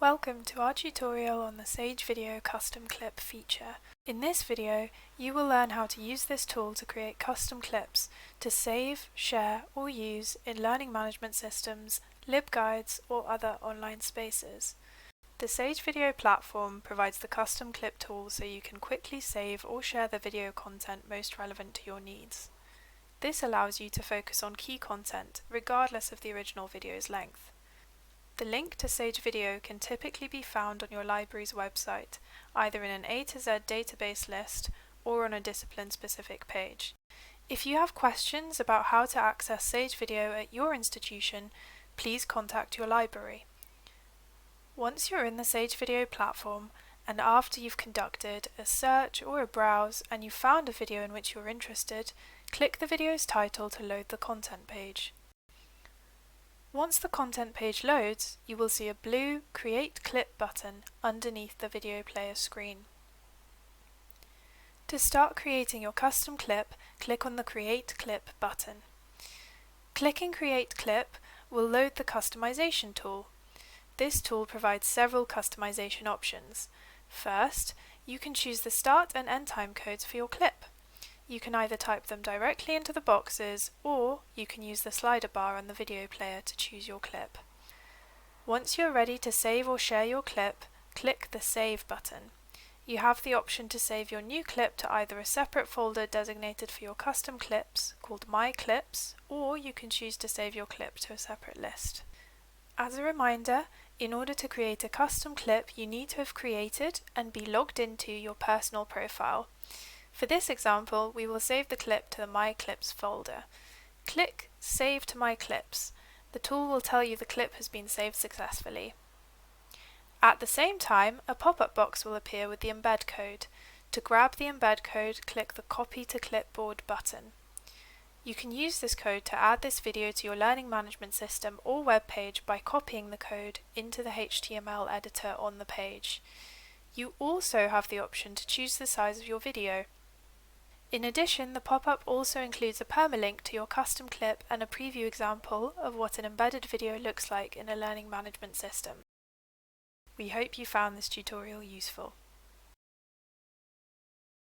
Welcome to our tutorial on the Sage Video Custom Clip feature. In this video, you will learn how to use this tool to create custom clips to save, share, or use in learning management systems, LibGuides, or other online spaces. The Sage Video platform provides the custom clip tool so you can quickly save or share the video content most relevant to your needs. This allows you to focus on key content, regardless of the original video's length. The link to Sage Video can typically be found on your library's website, either in an A to Z database list or on a discipline-specific page. If you have questions about how to access Sage Video at your institution, please contact your library. Once you're in the Sage Video platform, and after you've conducted a search or a browse and you've found a video in which you're interested, click the video's title to load the content page. Once the content page loads, you will see a blue Create Clip button underneath the video player screen. To start creating your custom clip, click on the Create Clip button. Clicking Create Clip will load the customization tool. This tool provides several customization options. First, you can choose the start and end time codes for your clip. You can either type them directly into the boxes, or you can use the slider bar on the video player to choose your clip. Once you're ready to save or share your clip, click the Save button. You have the option to save your new clip to either a separate folder designated for your custom clips, called My Clips, or you can choose to save your clip to a separate list. As a reminder, in order to create a custom clip, you need to have created and be logged into your personal profile. For this example, we will save the clip to the My Clips folder. Click Save to My Clips. The tool will tell you the clip has been saved successfully. At the same time, a pop-up box will appear with the embed code. To grab the embed code, click the Copy to Clipboard button. You can use this code to add this video to your learning management system or web page by copying the code into the HTML editor on the page. You also have the option to choose the size of your video. In addition, the pop-up also includes a permalink to your custom clip and a preview example of what an embedded video looks like in a learning management system. We hope you found this tutorial useful.